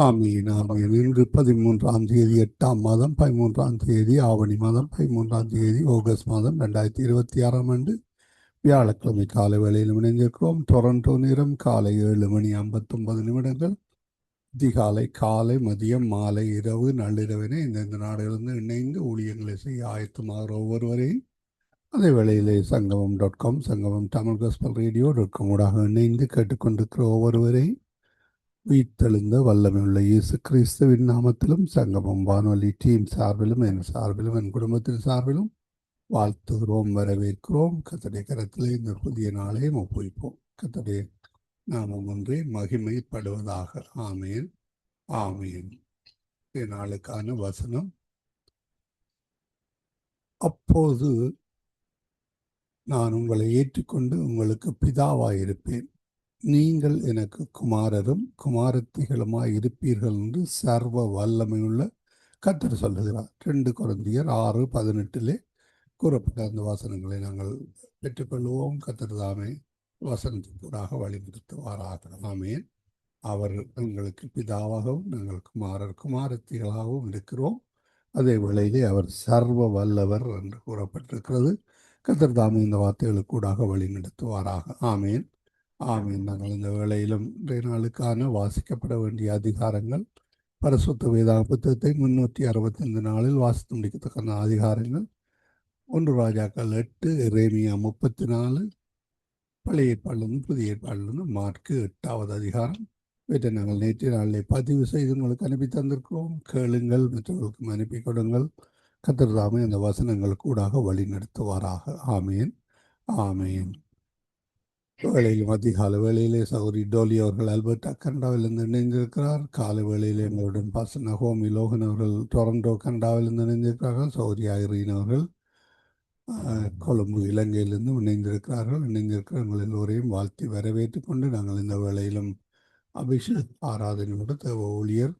ஆமீன் ஆமீன். இன்று 13ஆம் தேதி 8ஆம் மாதம் 13ஆம் தேதி ஆவணி மாதம் 13ஆம் தேதி ஆகஸ்ட் மாதம் 2026ஆம் ஆண்டு வியாழக்கிழமை காலை வேளையில் இணைந்திருக்கிறோம். டொரண்டோ நேரம் காலை 7:59. அதிகாலை, காலை, மதியம், மாலை, இரவு, நள்ளிரவினை இந்தந்த நாடுகளிலிருந்து இணைந்து ஊழியங்களை செய்ய ஆயத்தமாகிற ஒவ்வொருவரையும் அதே வேளையிலே சங்கமம்.com, சங்கமம் தமிழ் காஸ்பல் ரேடியோ.com ஊடாக இணைந்து கேட்டுக்கொண்டிருக்கிற ஒவ்வொருவரையும் உயிர்த்தெழுந்த வல்லமையுள்ள இயேசு கிறிஸ்துவின் நாமத்திலும் சங்கமம் வானொலி டீம் சார்பிலும் என் சார்பிலும் என் குடும்பத்தின் சார்பிலும் வாழ்த்துகிறோம், வரவேற்கிறோம். கர்த்தருடைய கரத்திலே இந்த புதிய நாளையும் ஒப்புவிப்போம். கர்த்தருடைய நாமம் ஒன்றே மகிமைப்படுவதாக. ஆமேன் ஆமேன். நாளுக்கான வசனம்: அப்போது நான் உங்களை ஏற்றுக்கொண்டு உங்களுக்கு பிதாவாயிருப்பேன், நீங்கள் எனக்கு குமாரரும் குமாரத்திகளுமாய் இருப்பீர்கள் என்று சர்வ வல்லமையுள்ள கர்த்தர் சொல்லுகிறார். 2 கொரிந்தியர் 6:18 கூறப்பட்ட அந்த வசனங்களை நாங்கள் பெற்றுக்கொள்வோம். கர்த்தர் தாமே வசனத்திற்கூடாக வழிநடத்துவாராக. ஆமேன். அவர் எங்களுக்கு பிதாவாகவும் நாங்கள் குமாரர் குமாரத்திகளாகவும் இருக்கிறோம். அதே வேளையிலே அவர் சர்வ வல்லவர் என்று கூறப்பட்டிருக்கிறது. கர்த்தர் தாமே இந்த வார்த்தைகளுக்கூடாக வழிநடத்துவாராக. ஆமேன் ஆமீன். நாங்கள் இந்த வேளையிலும் இன்றைய நாளுக்கான வாசிக்கப்பட வேண்டிய அதிகாரங்கள், பரிசுத்த வேதா புத்தகத்தை 365 நாளில் வாசித்து முடிக்கத்தக்க அதிகாரங்கள்: 1 ராஜாக்கள் 8, எரேமியா 34, பழைய ஏற்பாடிலிருந்து புதிய ஏற்பாடிலிருந்து மார்க்கு 8வது அதிகாரம். இவற்றை நாங்கள் நேற்றைய நாளிலே பதிவு செய்து உங்களுக்கு அனுப்பி தந்திருக்கிறோம். கேளுங்கள், மற்றவர்களுக்கும் அனுப்பி கொடுங்கள். கர்த்தர் தாமே அந்த வசனங்கள் கூடாக வழி நடத்துவாராக. ஆமேன் ஆமேன். வேளையிலும் அதிகாலை வேளையிலே சௌரி டோலி அவர்கள் அல்பர்டா கனடாவிலிருந்து இணைந்திருக்கிறார். காலை வேளையிலே எங்களுடன் பாச நகோமி லோகன் அவர்கள் டொரண்டோ கனடாவிலிருந்து இணைந்திருக்கிறார்கள். சௌரி ஐரீன் அவர்கள் கொழும்பு இலங்கையிலிருந்து இணைந்திருக்கிறார்கள். இணைந்திருக்கிற எங்கள் எல்லோரையும் வாழ்த்தி வரவேற்றுக் கொண்டு நாங்கள் இந்த வேளையிலும் அபிஷேக் ஆராதனையோடு தேவ ஊழியர்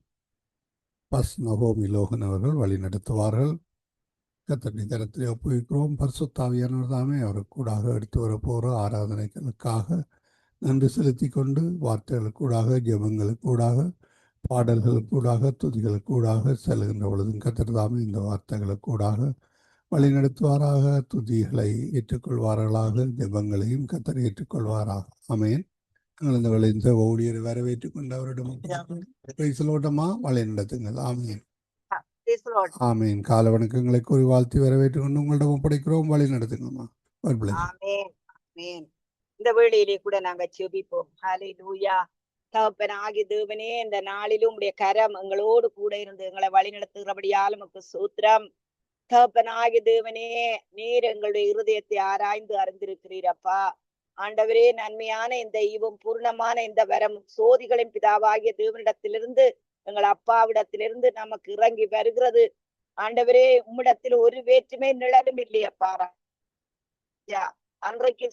பஸ் நகோமி லோகன் அவர்கள் வழி நடத்துவார்கள். கர்த்தருடைய கரத்திலே ஒப்புவிக்கிறோம். பரிசுத்த ஆவியானவர் தாமே அவருக்கு கூடாக எடுத்து வரப்போகிற ஆராதனைகளுக்காக நன்றி செலுத்தி கொண்டு, வார்த்தைகளுக்கூடாக, ஜெபங்களுக்கூடாக, பாடல்களுக்கூடாக, துதிகளுக்கூடாக செல்கின்ற பொழுதும் கர்த்தர் தாமே இந்த வார்த்தைகளுக்கூடாக வழி நடத்துவாராக. துதிகளை ஏற்றுக்கொள்வார்களாக, ஜெபங்களையும் கர்த்தர் ஏற்றுக்கொள்வாராக. ஆமேன். நாங்கள் இந்த வேளை இந்த ஊழியரை வரவேற்றுக் கொண்டு அவரிடம் ஓட்டமா வழி நடத்துங்கள். ஆமேன் ஆமீன். கால வணக்கங்களை கூறி வாழ்த்தி வரவேற்றுக் கொண்டு உங்களிடம் ஒப்படைக்கிறோம். வழி நடத்துங்கம்மா. இந்த வேளையிலே கூட நாங்க செபிப்போம். ஹல்லேலூயா. தகப்பனாகிய தேவனே, இந்த நாளிலும் உடைய கரம் எங்களோடு கூட இருந்து எங்களை வழி நடத்துகிறபடியால் உமக்கு ஸ்தோத்திரம். தகப்பனாகிய தேவனே, நீர் எங்களுடைய இருதயத்தை ஆராய்ந்து அறிந்திருக்கிறீரப்பா. ஆண்டவரே, நன்மையான இந்த ஈவும் பூர்ணமான இந்த வரம் சோதிகளின் பிதாவாகிய தேவனிடத்திலிருந்து, எங்கள் அப்பாவிடத்திலிருந்து நமக்கு இறங்கி வருகிறது. ஆண்டவரே, உம்மிடத்தில் ஒரு வேற்றுமை நிழலும் இல்லையப்பா. அன்றைக்கு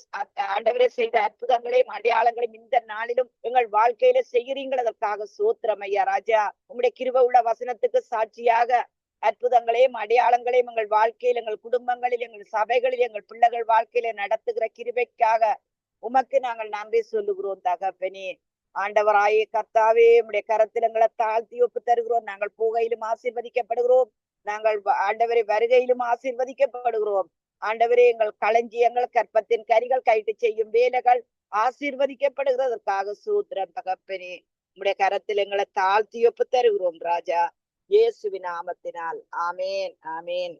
ஆண்டவரே செய்த அற்புதங்களையும் அடையாளங்களையும் இந்த நாளிலும் எங்கள் வாழ்க்கையில செய்கிறீங்கள். அதற்காக சோத்திரம் ஐயா ராஜா. உம்முடைய கிருபை உள்ள வசனத்துக்கு சாட்சியாக அற்புதங்களையும் அடையாளங்களையும் எங்கள் வாழ்க்கையில், எங்கள் குடும்பங்களில், எங்கள் சபைகளில், எங்கள் பிள்ளைகள் வாழ்க்கையில நடத்துகிற கிருபைக்காக உமக்கு நாங்கள் நன்றி சொல்லுகிறோம் தகப்பனே. ஆண்டவராயே கர்த்தாவே, உம்முடைய கரத்தில் எங்களை தாழ்த்தி ஒப்பு தருகிறோம். நாங்கள் போகையிலும் ஆசீர்வதிக்கப்படுகிறோம், நாங்கள் ஆண்டவரை வருகையிலும் ஆசீர்வதிக்கப்படுகிறோம். ஆண்டவரே, எங்கள் களஞ்சியங்கள், கற்பத்தின் கரிகள், கைட்டு செய்யும் வேலைகள் ஆசீர்வதிக்கப்படுகிறதற்காக சூத்திரம் தகப்பனே. உம்முடைய கரத்தில் எங்களை தாழ்த்தி ஒப்பு தருகிறோம் ராஜா, இயேசுவின் நாமத்தினால். ஆமேன் ஆமேன்.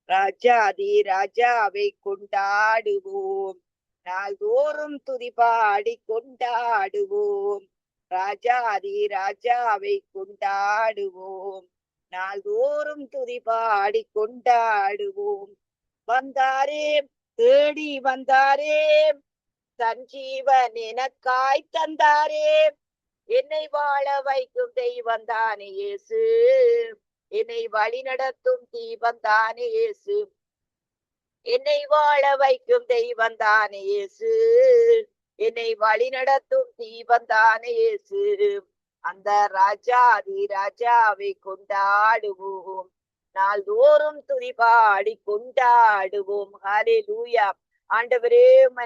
ராஜாதி ராஜாவை கொண்டாடுவோம், நாள்தோறும் துதி பாடி கொண்டாடுவோம். ராஜாதி ராஜாவை கொண்டாடுவோம், நாள்தோறும் துதி பாடி கொண்டாடுவோம். வந்தாரே, தேடி வந்தாரே, சஞ்சீவன் எனக்காய் தந்தாரே. என்னை வாழ வைக்கும் தெய்வம் தானே இயேசு, என்னை வழி நடத்தும் தீபம் தானே இயேசு. என்னை வாழ வைக்கும் தெய்வம் தானே இயேசு, என்னை வழி நடத்தும் தீபம் தானே இயேசு. அந்த ராஜாதி ராஜாவை கொண்டாடுவோம், நாள்தோறும் துதி பாடி கொண்டாடுவோம். ஹல்லேலூயா. ஆண்டவரே,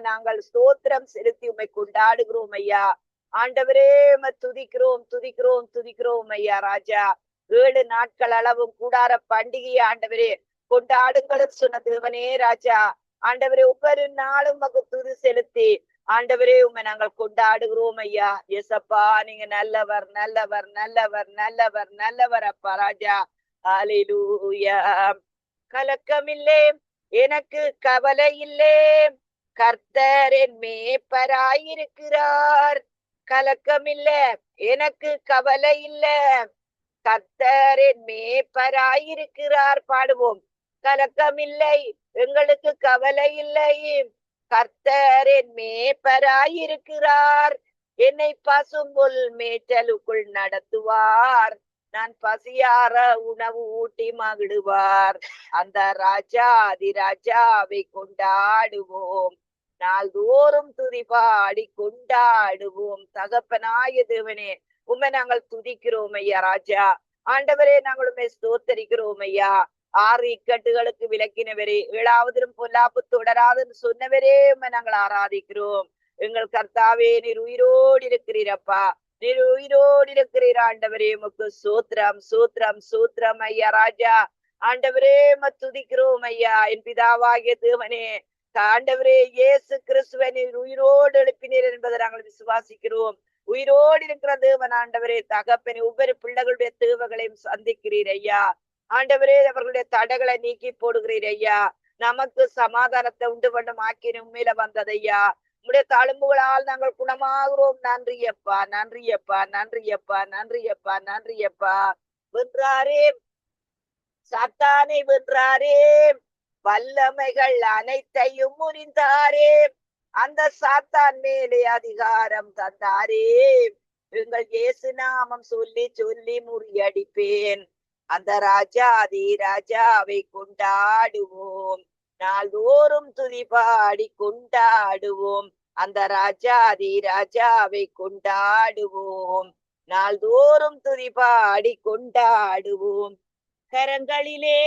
நாங்கள் ஸ்தோத்திரம் செலுத்தி உம்மை கொண்டாடுகிறோம் ஐயா. ஆண்டவரே துதிக்கிறோம் துதிக்கிறோம் துதிக்கிறோம் ஐயா ராஜா. 7 நாட்கள் அளவும் கூடார பண்டிகையை ஆண்டவரே கொண்டாடுங்களும் சொன்ன தேவனே ராஜா. ஆண்டவரே ஒவ்வொரு நாளும் உமக்கு துதி செலுத்தி ஆண்டவரே உண்மை நாங்கள் கொண்டாடுகிறோம் ஐயா. எசப்பா நீங்க நல்லவர் நல்லவர் நல்லவர் நல்லவர் நல்லவர் அப்பா ராஜா. ஹல்லேலூயா. கலக்கமில்லே எனக்கு கவலை இல்லே, கர்த்தர் என் மேய்ப்பராயிருக்கிறார். கலக்கமில்ல எனக்கு கவலை இல்ல, கர்த்தர் என் மேய்ப்பராயிருக்கிறார். பாடுவோம். கலக்கமில்லை எங்களுக்கு கவலை இல்லை, கர்த்தர் என் மேய்ப்பராயிருக்கிறார். என்னை பசும்புல் மேய்ச்சலுக்குள் நடத்துவார், நான் பசியார உணவு ஊட்டி மகிடுவார். அந்த ராஜாதி ராஜாவை கொண்டாடுவோம், நாள்தோறும் துதி பாடி கொண்டாடுவோம். தகப்பனாய தேவனே உண்மை நாங்கள் துதிக்கிறோம் ஐயா ராஜா. ஆண்டவரே நாங்கள் உண்மை ஸ்தோத்தரிக்கிறோம் ஐயா. 6 இக்கட்டுகளுக்கு விலக்கினவரே, 7ஆவதிலும் பொல்லாப்பு தொடராதுன்னு சொன்னவரே உண்மை நாங்கள் ஆராதிக்கிறோம். எங்கள் கர்த்தாவே நீர் உயிரோடு இருக்கிறீரப்பா, நீர் உயிரோடு இருக்கிறீர் ஆண்டவரே. உமக்கு சூத்திரம் சூத்திரம் சூத்திரம் ஐயா ராஜா. ஆண்டவரே துதிக்கிறோம் ஐயா. என் பிதாவாகிய தேவனே, ஆண்டவரே இயேசு கிறிஸ்துவை நீர் உயிரோடு எழுப்பினீர் என்பதை நாங்கள் விசுவாசிக்கிறோம். உயிரோடு இருக்கிற தேவன் ஆண்டவரே தகப்பனே, ஒவ்வொரு பிள்ளைகளுடைய தேவைகளையும் சந்திக்கிறீர் ஐயா. ஆண்டவரே அவர்களுடைய தடைகளை நீக்கி போடுகிறீர் ஐயா. நமக்கு சமாதானத்தை உண்டு பண்ணும் ஆக்கின உண்மையில வந்ததையா. உடைய தழும்புகளால் நாங்கள் குணமாகிறோம். நன்றியப்பா நன்றியப்பா நன்றியப்பா நன்றியப்பா நன்றியப்பா. வென்றாரே சாத்தானை, வென்றாரே வல்லமைகள் அனைத்தையும் முறிந்தாரே, அந்த சாத்தான் மேலே அதிகாரம் தந்தாரே. எங்கள் இயேசு நாமம் சொல்லி சொல்லி முறியடிப்பேன். அந்த ராஜாதி ராஜாவை கொண்டாடுவோம், நாள்தோறும் துதி பாடி கொண்டாடுவோம். அந்த ராஜாதி ராஜாவை கொண்டாடுவோம், நாள்தோறும் துதி பாடி கொண்டாடுவோம். கரங்களிலே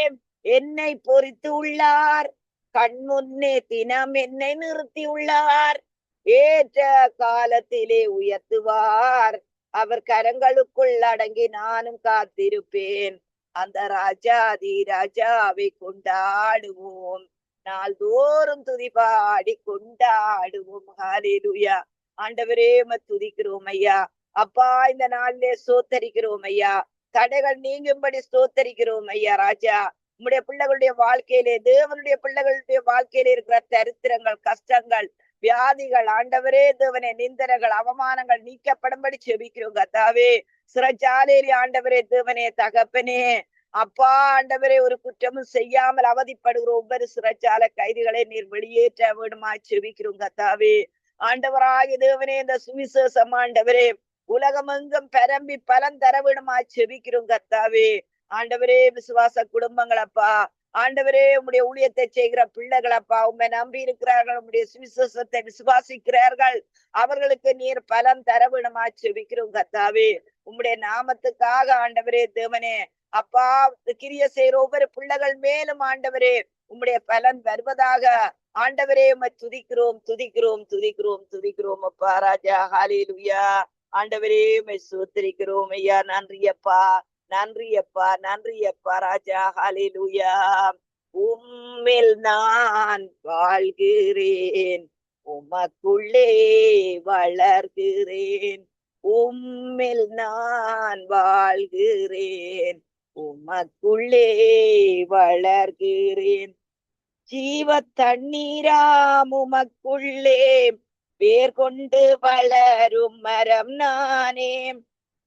என்னை பொறித்து உள்ளார், கண் முன்னே தினம் என்னை நிறுத்தி உள்ளார். ஏற்ற காலத்திலே உயர்த்துவார், அவர் கரங்களுக்குள் அடங்கி நானும் காத்திருப்பேன். அந்த ராஜாதி ராஜாவை கொண்டாடுவோம், நாள்தோறும் துதி பாடி கொண்டாடுவோம். ஹல்லேலூயா. ஆண்டவரே துதிக்கிறோம் ஐயா. அப்பா இந்த நாளிலே ஸ்தோத்தரிக்கிறோம் ஐயா. தடைகள் நீங்கும்படி ஸ்தோத்தரிக்கிறோம் ஐயா ராஜா. உம்முடைய பிள்ளைகளுடைய வாழ்க்கையிலே, தேவனுடைய பிள்ளைகளுடைய வாழ்க்கையில இருக்கிற தரித்திரங்கள், கஷ்டங்கள், வியாதிகள் ஆண்டவரே தேவனே, நிந்தனைகள், அவமானங்கள் நீக்கப்படும்படி செபிக்கிறோம் கர்த்தாவே. சிறைச்சாலையிலே ஆண்டவரே தேவனே தகப்பனே, அப்பா ஆண்டவரே ஒரு குற்றமும் செய்யாமல் அவதிப்படுகிற ஒவ்வொரு சிறைச்சாலை கைதிகளை நீர் வெளியேற்ற வேண்டுமா செபிக்கிறோம் கர்த்தாவே. ஆண்டவராகிய தேவனே, இந்த சுவிசேஷம் ஆண்டவரே உலகமெங்கும் பரம்பி பலன் தர வேண்டுமா செபிக்கிறோம் கர்த்தாவே. ஆண்டவரே விசுவாச குடும்பங்களப்பா, ஆண்டவரே உம்முடைய ஊழியத்தை செய்கிற பிள்ளைகளப்பா, உண்மை நம்பி இருக்கிறார்கள், உம்முடைய சுவிசேஷத்தை விசுவாசிக்கிறார்கள், அவர்களுக்கு நீர் பலன் தர வேண்டுமா செபிக்கிறோம் கர்த்தாவே. உம்முடைய நாமத்துக்காக ஆண்டவரே தேவனே அப்பா கிரிய செய்கிற ஒவ்வொரு பிள்ளைகள் மேலும் ஆண்டவரே உம்முடைய பலன் வருவதாக ஆண்டவரே துதிக்கிறோம் துதிக்கிறோம் துதிக்கிறோம் துதிக்கிறோம் அப்பா ராஜா. ஹல்லேலூயா. ஆண்டவரே ஸ்தோத்திரிக்கிறோம் ஐயா. நன்றியப்பா நன்றியப்பா நன்றியப்பா ராஜா. ஹல்லேலூயா. உம்மில் நான் வாழ்கிறேன், உமக்குள்ளே வளர்கிறேன். உம்மில் நான் வாழ்கிறேன், உமக்குள்ளே வளர்கிறேன். ஜீவ தண்ணீராம் உமக்குள்ளே வேர் கொண்டு வளரும் மரம் நானே.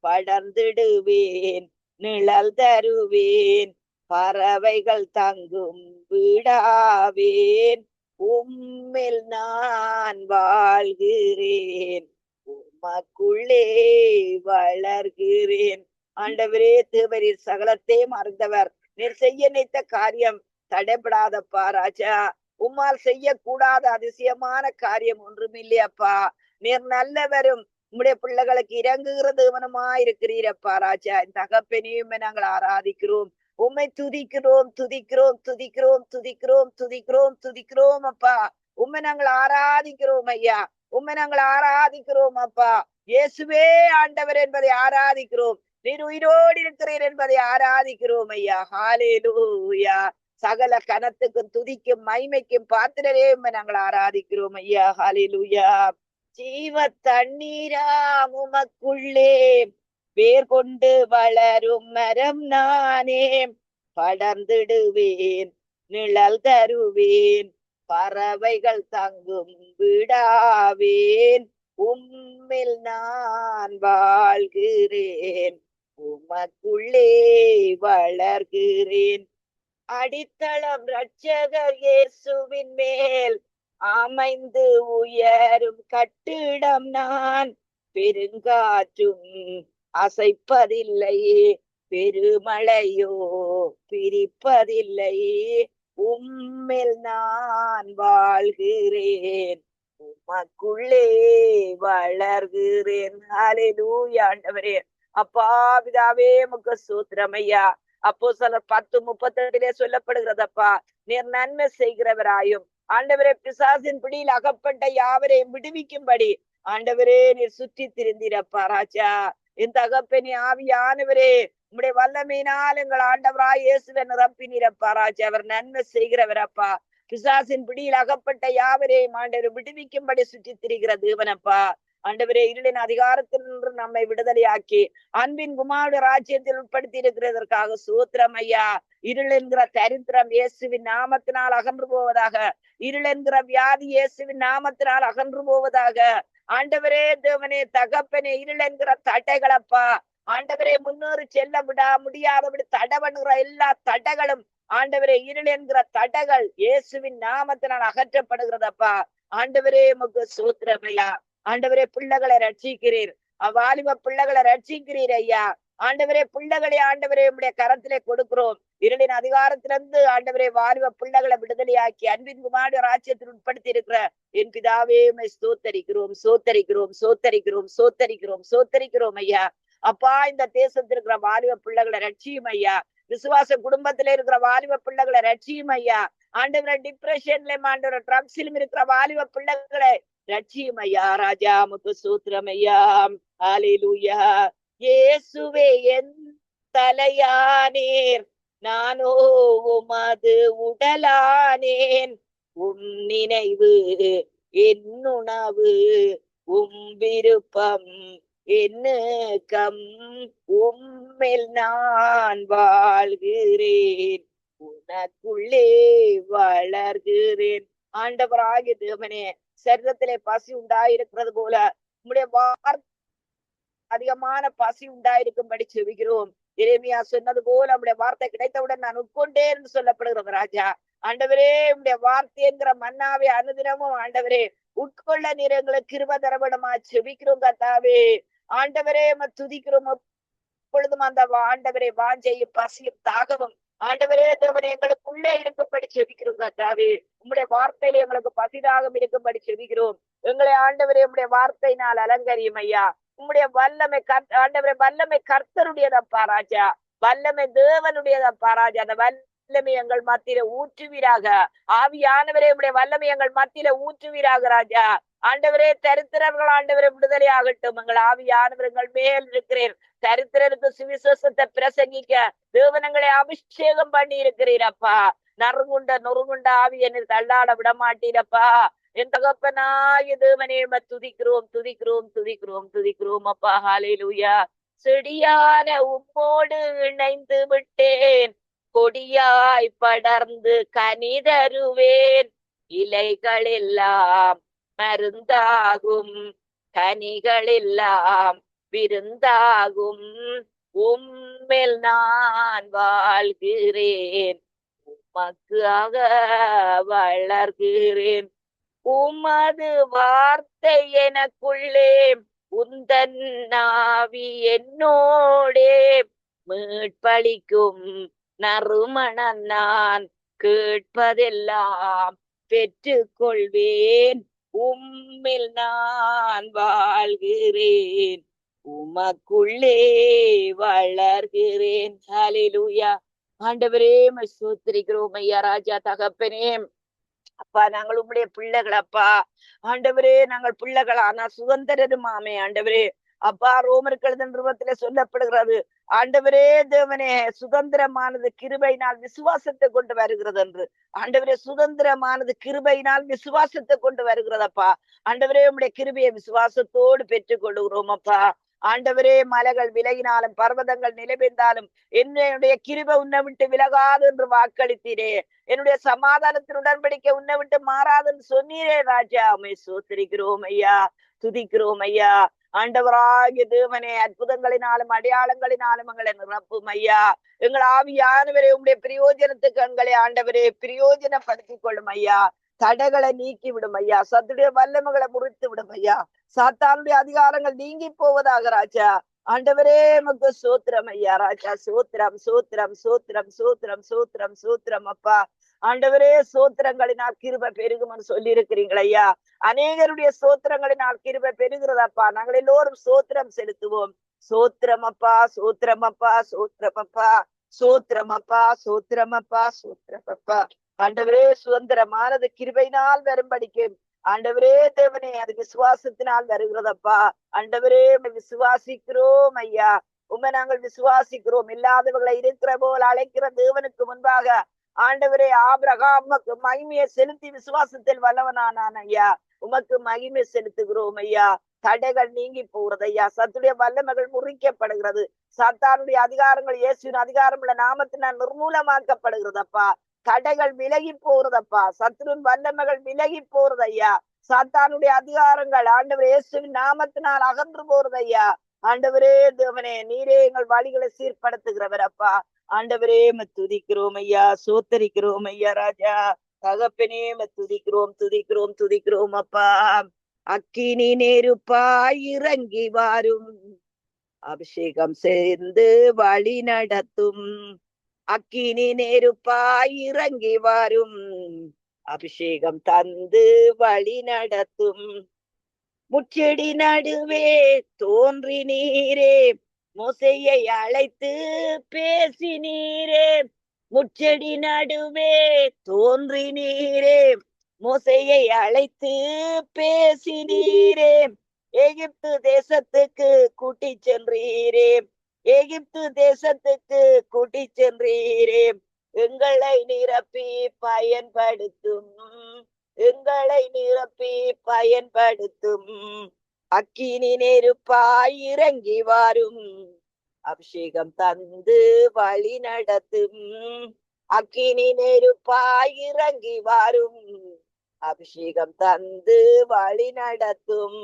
படர்ந்திடுவேன், நிழல் தருவேன், பறவைகள் தங்கும் வீடாவேன். உம்மில் நான் வாழ்கிறேன், உமக்குள்ளே வளர்கிறேன். ஆண்டவரே தேவரீர் சகலத்தையும் அறிந்தவர். நீர் செய்ய நினைத்த காரியம் தடைபடாதப்பா ராஜா. உம்மால் செய்யக்கூடாத அதிசயமான காரியம் ஒன்றுமில்லையப்பா. நீர் நல்லவரும் உம்முடைய பிள்ளைகளுக்கு இறங்குகிற தேவனுமா இருக்கிறீரப்பா ராஜா. இந்த தகப்பனையும் நாங்கள் ஆராதிக்கிறோம், உம்மை துதிக்கிறோம் துதிக்கிறோம் துதிக்கிறோம் துதிக்கிறோம் துதிக்கிறோம் துதிக்கிறோம் அப்பா. உம்மை நாங்கள் ஆராதிக்கிறோம் ஐயா. உம்மை நாங்கள் ஆராதிக்கிறோம் அப்பா. இயேசுவே ஆண்டவர் என்பதை ஆராதிக்கிறோம். நீர் உயிரோடு இருக்கிறீர் என்பதை ஆராதிக்கிறோம் ஐயா. ஹalleluya. சகல கனத்துக்கும் துதிக்கும் மைமைக்கும் பாத்திரரே உம்மை நாங்கள் ஆராதிக்கிறோம் ஐயா. ஹalleluya. ஜீவ தண்ணீராம் உமக்குள்ளே வேர் கொண்டு வளரும் மரம் நானே. படர்ந்திடுவேன், நிழல் தருவேன், பறவைகள் தங்கும் விடாவேன். உம்மில் நான் வாழ்கிறேன், உமக்குள்ளே வளர்கிறேன். அடித்தளம் இரட்சகர் இயேசுவின் மேல் அமைந்து உயரும் கட்டிடம் நான். பெருங்காற்றும் அசைப்பதில்லை, பெருமழையோ பிரிப்பதில்லை. உம்மில் நான் வாழ்கிறேன், உமக்குள்ளே வளர்கிறேன். ஹalleluya. ஆண்டவரே அப்பா பிதாவே உமக்கு ஸ்தோத்திரம் ஐயா. அப்போஸ்தலர் 10:38 சொல்லப்படுகிறதப்பா, நீர் நன்மை செய்கிறவராயும் ஆண்டவரே பிசாசின் பிடியில் அகப்பட்ட யாவரையும் விடுவிக்கும்படி ஆண்டவரே நீர் சுற்றி திரிந்தீரப்பா ராஜா. என் தகப்பனே ஆவியானவரே உம்முடைய வல்லமையினால் எங்கள் ஆண்டவராய் இயேசுவை நிரப்பினீரப்பா ராஜா. அவர் நன்மை செய்கிறவரப்பா. பிசாசின் பிடியில் அகப்பட்ட யாவரையும் ஆண்டவர் விடுவிக்கும்படி சுற்றி திரிகிற தேவனப்பா. ஆண்டவரே இருளின் அதிகாரத்திலிருந்து நம்மை விடுதலையாக்கி அன்பின் குமாரனுடைய ராஜ்யத்தில் உட்படுத்தி இருக்கிறதற்காக ஸ்தோத்திரம் ஐயா. இருள் என்கிற தரித்திரம் இயேசுவின் நாமத்தினால் அகன்று போவதாக. இருள் என்கிற வியாதி இயேசுவின் நாமத்தினால் அகன்று போவதாக. ஆண்டவரே தேவனே தகப்பனே இருள் என்கிற தடைகளப்பா ஆண்டவரே முன்னேறி செல்ல முடியாதபடி தடை பண்ணுகிற எல்லா தடைகளும் ஆண்டவரே இருள் என்கிற தடைகள் இயேசுவின் நாமத்தினால் அகற்றப்படுகிறதப்பா. ஆண்டவரே உமக்கு ஸ்தோத்திரம் ஐயா. ஆண்டவரே பிள்ளைகளை ரட்சிக்கிறீர், வாலிப பிள்ளைகளை ரட்சிக்கிறீர் ஐயா. ஆண்டவரே பிள்ளைகளை ஆண்டவரே உம்முடைய கரத்திலே கொடுக்கிறோம். இருளின் அதிகாரத்திலிருந்து ஆண்டவரே வாலிப பிள்ளைகளை விடுதலையாக்கி அன்பின் குமாரனுடைய ராஜ்யத்தில் உட்படுத்தி இருக்கிற என் பிதாவே உம்மை ஸ்தோத்தரிக்கிறோம், ஸ்தோத்தரிக்கிறோம், ஸ்தோத்தரிக்கிறோம், ஸ்தோத்தரிக்கிறோம், ஸ்தோத்தரிக்கிறோம் ஐயா. அப்பா இந்த தேசத்தில் இருக்கிற வாலிப பிள்ளைகளை ரட்சியும் ஐயா. விசுவாச குடும்பத்தில இருக்கிற வாலிப பிள்ளைகளை ரட்சியும் ஐயா. ஆண்டவரை டிப்ரெஷன்லயும் ஆண்டவரை ட்ரக்ஸிலும் இருக்கிற வாலிப பிள்ளைகளை ரட்சியும் ஐயா. ராஜா உமக்கு ஸ்தோத்திரம் ஐயா. ஹalleluya. இயேசுவே என் தலையானீர், நானோ உமது உடலானேன். உம் நினைவு என் உணவு, உம் விருப்பம் என்னுக்கம். உம்மில் நான் வாழ்கிறேன், உனக்குள்ளே வளர்கிறேன். ஆண்டவராகிய தேவனே சரீரத்திலே பசி உண்டாயிருக்கிறது போல உம்முடைய அதிகமான பசி உண்டாயிருக்கும்படி செவிக்கிறோம். எரேமியா சொன்னது போல நம்முடைய வார்த்தை கிடைத்தவுடன் நான் உட்கொண்டேன் என்று சொல்லப்படுகிறது ராஜா. ஆண்டவரே உம்முடைய வார்த்தை என்கிற மன்னாவே அனுதினமும் ஆண்டவரே உட்கொள்ள நீர் எங்களுக்கு கிருபை தரவிடமா செவிக்கிறோம் கர்த்தாவே. ஆண்டவரே துதிக்கிறோம். எப்பொழுதும் அந்த ஆண்டவரே வாஞ்சையும் பசியும் தாகவும் ஆண்டவரே தேவனே எங்களுக்குள்ளே இருக்கும்படி செபிக்கிறோம் கர்த்தாவே. உம்முடைய வார்த்தையில எங்களுக்கு பசிதாகம் இருக்கும்படி செபிக்கிறோம். எங்களை ஆண்டவரே உம்முடைய வார்த்தையினால் அலங்கரியும் ஐயா. உம்முடைய வல்லமை ஆண்டவரே வல்லமை கர்த்தருடையதப்பா ராஜா, வல்லமை தேவனுடையதப்பா ராஜா. அந்த வல்லமை எங்கள் மத்தியில ஊற்றுவீராக. ஆவியானவரே உம்முடைய வல்லமை எங்கள் மத்தியில ஊற்றுவீராக ராஜா. ஆண்டவரே தரித்திரர்கள் ஆண்டவரை விடுதலை ஆகட்டும். எங்கள் ஆவியானவர் எங்கள் மேல் இருக்கிறேன். தரித்திரருக்கு சுவிசேஷத்தை பிரசங்கிக்க தேவனங்களை அபிஷேகம் பண்ணி இருக்கிறீரப்பா. நொறுங்குண்ட ஆவியை தள்ளாட விட மாட்டீரப்பா. என் தகப்பனாய தேவனே துதிக்கிறோம், துதிக்கிறோம், துதிக்கிறோம், துதிக்கிறோம் அப்பா. ஹalleluya. செடியான உம்மோடு இணைந்து விட்டேன், கொடியாய் படர்ந்து கனி தருவேன். இலைகள் எல்லாம் மருந்தாகும், கனிகள் எல்லாம் விருந்தாகும். உம்மில் நான் வாழ்கிறேன், உமக்காக வளர்கிறேன். உமது வார்த்தை எனக்குள்ளே, உந்தன் ஆவி என்னோடே. மீட்பளிக்கும் நறுமணம் நான் கேட்பதெல்லாம் பெற்றுக்கொள்வேன். உம்மில் நான் வாழ்கிறேன், உமக்குள்ளே வளர்கிறேன். ஹalleluya. ஆண்டவரே ஸ்தோத்திரிக்கிறோம் ஐயா. ராஜா தகப்பனே அப்பா நாங்கள் உம்முடைய பிள்ளைகள் அப்பா. ஆண்டவரே நாங்கள் பிள்ளைகள் ஆனா சுதந்திரருமாமே ஆண்டவரே. அப்பா ரோமர்கள் எழுதின நிருபத்திலே சொல்லப்படுகிறது, ஆண்டவரே தேவனே சுதந்திரமானது கிருபையினால் விசுவாசத்தை கொண்டு வருகிறது என்று. ஆண்டவரே சுதந்திரமானது கிருபையினால் விசுவாசத்தை கொண்டு வருகிறதப்பா. ஆண்டவரே உம்முடைய கிருபையை விசுவாசத்தோடு பெற்றுக் கொள்ளுகிறோம் அப்பா. ஆண்டவரே மலைகள் விலகினாலும் பர்வதங்கள் நிலைபெய்ந்தாலும் என்னுடைய கிருபை உன்னை விட்டு விலகாது என்று வாக்களித்தீரே. என்னுடைய சமாதானத்தின் உடன்படிக்கை உன்னை விட்டு மாறாதுன்னு சொன்னீரே ராஜா. உம்மை ஸ்தோத்திரிக்கிறோம் ஐயா, துதிக்கிறோம் ஐயா. ஆண்டவராகிய தேவனே அற்புதங்களினாலும் அடையாளங்களினாலும் எங்களை நிரப்பும் ஐயா. எங்கள் ஆவியானவரே உம்முடைய பிரயோஜனத்துக்கு எங்களை ஆண்டவரே பிரயோஜனப்படுத்திக் கொள்ளும் ஐயா. தடைகளை நீக்கி விடும் ஐயா. சத்துடைய வல்லமைகளை முறித்து விடும் ஐயா. சாத்தானுடைய அதிகாரங்கள் நீங்கி போவதாக ராஜா. ஆண்டவரே உமக்கு சோத்திரம் ஐயா ராஜா. சோத்திரம் சோத்திரம் சோத்திரம் சோத்திரம் சோத்திரம் சோத்திரம் அப்பா. ஆண்டவரே சோத்திரங்களினால் கிருபை பெருகும்னு சொல்லி இருக்கிறீங்களா ஐயா. அநேகருடைய சோத்திரங்களினால் கிருபை பெருகிறதப்பா. நாங்கள் எல்லோரும் சோத்திரம் செலுத்துவோம். சோத்திரம் அப்பா, சோத்திரம் அப்பா, சோத்திரம் அப்பா, சோத்திரம் அப்பா, சோத்திரம் அப்பா, சோத்திரம் அப்பா. ஆண்டவரே சுதந்திரமானது கிருபையினால் வரும்படிக்கு ஆண்டவரே தேவனே அது விசுவாசத்தினால் வருகிறதப்பா. ஆண்டவரே விசுவாசிக்கிறோம் ஐயா. உண்மை நாங்கள் விசுவாசிக்கிறோம். இல்லாதவர்களை இருக்கிற போல் அழைக்கிற தேவனுக்கு முன்பாக ஆண்டவரே ஆபிரகாமுக்கு மகிமையை செலுத்தி விசுவாசத்தில் வல்லவனானான் ஐயா. உமக்கு மகிமை செலுத்துகிறோம் ஐயா. தடைகள் நீங்கி போகிறது ஐயா. சத்துடைய வல்லமைகள் முறிக்கப்படுகிறது. சாத்தானுடைய அதிகாரங்கள் இயேசுவின் அதிகாரம் உள்ள நாமத்தினால் நிர்மூலமாக்கப்படுகிறதப்பா. தடைகள் விலகி போறதப்பா. சத்துருவின் வல்லமைகள் விலகி போறது ஐயா. சாத்தானுடைய அதிகாரங்கள் ஆண்டவர் இயேசுவின் நாமத்தினால் அகன்று போறது ஐயா. ஆண்டவரே தேவனே நீரே எங்கள் வழிகளை சீர்படுத்துகிறவர் அப்பா. ஆண்டவரே துதிக்கிறோம் ஐயா, சோத்தரிக்கிறோம் ஐயா ராஜா. தகப்பனே துதிக்கிறோம் துதிக்கிறோம் துதிக்கிறோம் அப்பா. அக்கினி நெருப்பாய் இறங்கி வாரும், அபிஷேகம் சேர்ந்து வழி நடத்தும். அக்கினி நெருப்பாய் இறங்கி வரும், அபிஷேகம் தந்து வழி நடத்தும். முச்செடி நடுவே தோன்றி நீரே, மோசையை அழைத்து பேசி நீரே. முச்செடி நடுவே தோன்றி நீரே, மோசையை அழைத்து பேசி நீரே. எகிப்து தேசத்துக்கு கூட்டி சென்றீரே, எகிப்து தேசத்துக்கு கூட்டி சென்றீரே. எங்களை நிரப்பி பயன்படுத்தும், எங்களை நிரப்பி பயன்படுத்தும். அக்கினி நெருப்பாய் இறங்கி வாரும், அபிஷேகம் தந்து வழி நடத்தும். அக்கினி நெருப்பாய் இறங்கி வாரும், அபிஷேகம் தந்து வழி நடத்தும்.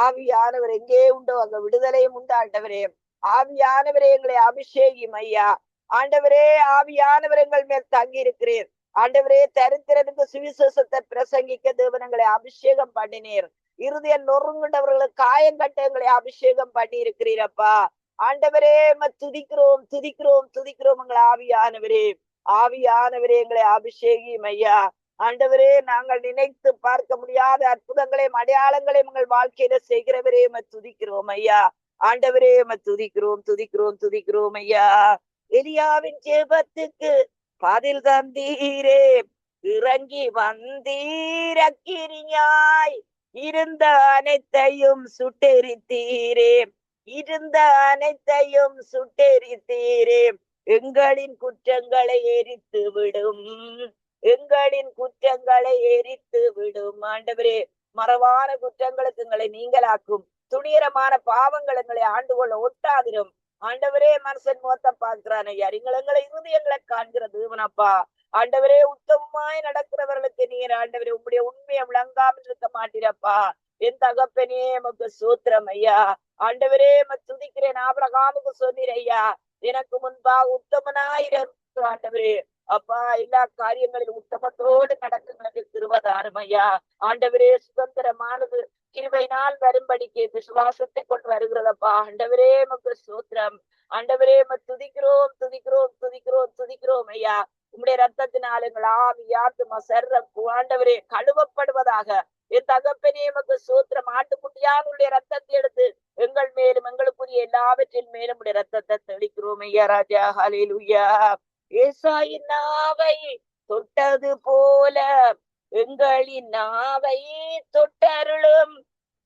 ஆவியானவர் எங்கே உண்டோ அங்க விடுதலையும் உண்டு ஆண்டவரே. ஆவியானவரே எங்களை அபிஷேகம் ஐயா. ஆண்டவரே ஆவியானவர் எங்கள் மேல் தங்கி இருக்கிறீர். ஆண்டவரே தரித்திரனுக்கு சுவிசேஷத்தை பிரசங்கிக்க தேவனங்களை அபிஷேகம் பண்ணினீர். இறுதிய நொறுங்குண்டவர்களுக்கு காயம் கட்ட எங்களை அபிஷேகம் பண்ணி இருக்கிறீரப்பா. ஆண்டவரே துதிக்கிறோம் துதிக்கிறோம் துதிக்கிறோம். எங்களை ஆவியானவரே, ஆவியானவரே எங்களை அபிஷேகம் ஐயா. ஆண்டவரே நாங்கள் நினைத்து பார்க்க முடியாத அற்புதங்களையும் அடையாளங்களையும் எங்கள் வாழ்க்கையில செய்கிறவரே துதிக்கிறோம் ஐயா. ஆண்டவரே துதிக்கிறோம் துதிக்கிறோம் துதிக்கிறோம் ஐயா. எலியாவின் ஜெபத்துக்கு பதில் தந்தீரே, இறங்கி வந்தீர். அக்கினியாய் இருந்த அனைத்தையும் சுட்டெரித்தீரே, இருந்த அனைத்தையும் சுட்டெரித்தீரே. எங்களின் குற்றங்களை எரித்து விடும், எங்களின் குற்றங்களை எரித்து விடும். ஆண்டவரே மறவான குற்றங்களுக்கு எங்களை நீங்களாக்கும். துணிகரமான பாவங்கள் எங்களை ஆண்டுகொள்ள ஒட்டாதிரும். ஆண்டவரே மனுஷன் முகத்தை பார்க்கிறான் ஐயா. எங்களை இருதயங்களை காண்கிற தேவனப்பா. ஆண்டவரே உத்தமமாய் நடக்கிறவர்களுக்கு நீர் ஆண்டவரே உங்களுடைய உண்மையை விளங்காமல் இருக்க மாட்டீரப்பா. என் தகப்பனே எமக்கு சூத்திரம் ஐயா. ஆண்டவரே துதிக்கிறேன். ஆபிரகாமுக்கு சொன்னீர் ஐயா, எனக்கு முன்பாக உத்தமனாயிரு ஆண்டவரே. அப்பா எல்லா காரியங்களிலும் உத்தமத்தோடு நடக்குங்களுக்கு திருவதாரம் ஐயா. ஆண்டவரே சுதந்திரமானது கிருபையினால் வரும்படிக்கு விசுவாசத்தை கொண்டு வருகிறதப்பா. ஆண்டவரே மக்கு சூத்திரம். ஆண்டவரே துதிக்கிறோம் துதிக்கிறோம் துதிக்கிறோம் துதிக்கிறோம் ஐயா. உம்முடைய ரத்தத்தினால் எங்கள் ஆவி ஆத்துமா சர்ரம் ஆண்டவரே கழுவப்படுவதாக. என் தகப்பனே மக்கு சூத்திரம். ஆட்டுக்குட்டியானுடைய ரத்தத்தை எடுத்து எங்கள் மேலும் எங்களுக்குரிய எல்லாவற்றின் மேலும் உடைய ரத்தத்தை தெளிக்கிறோம் ஐயா ராஜா. ஹல்லேலூயா. ஏசாயின் நாவை தொட்டது போல எங்களின் நாவை தொட்டருளும்.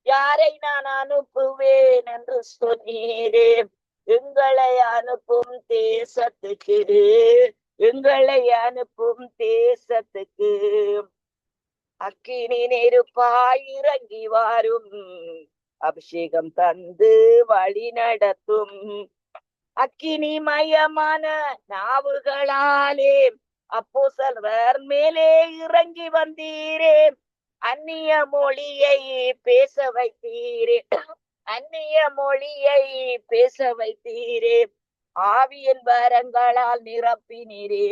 யாரை நான் அனுப்புவேன் என்று சொன்னீரே. எங்களை அனுப்பும் தேசத்துக்கு, எங்களை அனுப்பும் தேசத்துக்கு அக்கினி நெருப்பாய் இறங்கி வாரும். அபிஷேகம் தந்து வழி நடத்தும். அக்கினி மயமான நாவுகளாலே அப்போஸ்தலர் மேலே இறங்கி வந்தீரே. அந்நிய மொழியை பேச வைத்தீரே. அந்நிய மொழியை பேச வைத்தீரே. ஆவியின் வரங்களால் நிரப்பினீரே.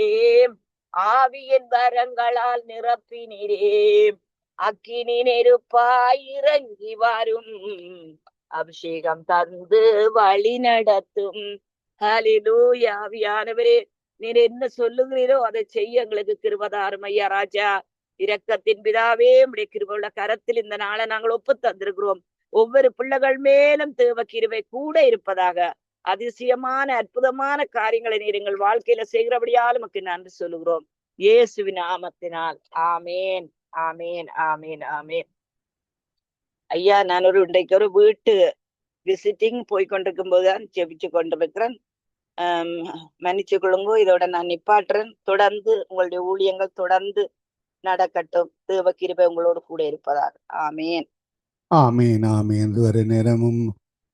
ஆவியின் வரங்களால் நிரப்பினீரே. அக்கினி நெருப்பாய் இறங்கி வரும். அபிஷேகம் தந்து வழி நடத்தும். ஹல்லேலூயா. ஆவியானவரே, நீர் என்ன சொல்லுகிறீரோ அதை செய்ய எங்களுக்கு கிருபை தாரும் ஐயா ராஜா. இரக்கத்தின் பிதாவே, உம்முடைய கிருபையுள்ள கரத்தில் இந்த நாளை நாங்கள் ஒப்பு தந்திருக்கிறோம். ஒவ்வொரு பிள்ளைகள் மேலும் தேவ கிருபை கூட இருப்பதாக. அதிசயமான அற்புதமான காரியங்களை நீர் எங்கள் வாழ்க்கையில செய்கிறபடியாலும் உமக்கு நன்றி சொல்லுகிறோம். இயேசுவின் நாமத்தினால் ஆமேன், ஆமேன், ஆமேன், ஆமேன். ஐயா, நான் இன்றைக்கு ஒரு வீட்டு விசிட்டிங் போய் கொண்டிருக்கும் போதுதான் ஜெபிச்சு கொண்டிருக்கிறேன். மன்னிச்சு கொள்ளுங்கோ. இதோட நான் நிப்பாட்டுறேன். தொடர்ந்து உங்களுடைய ஊழியங்கள் தொடர்ந்து நடக்கட்டும். தேவ கிருபை உங்களோடு கூட இருப்பதாக. ஆமேன், ஆமீன், ஆமீன். இதுவரை நேரமும்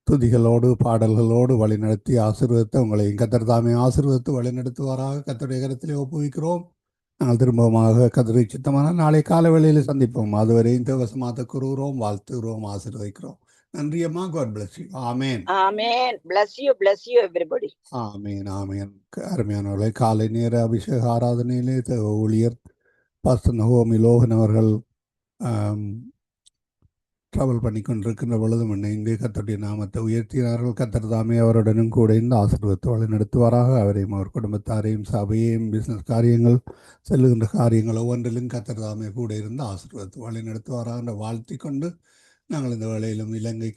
துதிகளோடு பாடல்களோடு வழிநடத்தி ஆசீர்வதித்த உங்களை கர்த்தர் தாமே ஆசீர்வதித்து வழிநடத்துவாராக. கர்த்தருடைய கரத்திலே ஒப்புவிக்கிறோம். நாங்கள் திரும்பமாக கர்த்தருடைய சித்தமான நாளை காலை வேளையில் சந்திப்போம். அதுவரையும் தேவசமாக கூறுகிறோம், வாழ்த்துகிறோம், ஆசீர்வதிக்கிறோம். நன்றி அம்மா. God bless you. Amen, amen. Bless you everybody. ஆமீன், ஆமீன். அருமையானவர்களை, காலை நேர அபிஷேக ஆராதனையிலே தேவ ஊழியர் பாஸ்டர் நகோமி லோகன் அவர்கள் ட்ராவல் பண்ணி கொண்டிருக்கின்ற பொழுதும் இணைந்து கர்த்தருடைய நாமத்தை உயர்த்தினார்கள். கர்த்தர் தாமே அவருடனும் கூட இந்த ஆசீர்வாதத்தை வழி நடத்துவாராக. அவரையும் அவர் குடும்பத்தாரையும் சபையையும் பிஸ்னஸ் காரியங்கள் செல்லுகின்ற காரியங்கள் ஒவ்வொன்றிலும் கர்த்தர் தாமே கூட இருந்து ஆசீர்வாதத்தை வழி நடத்துவாராக வாழ்த்தி கொண்டு நாங்கள் இந்த வேளையிலும் இலங்கை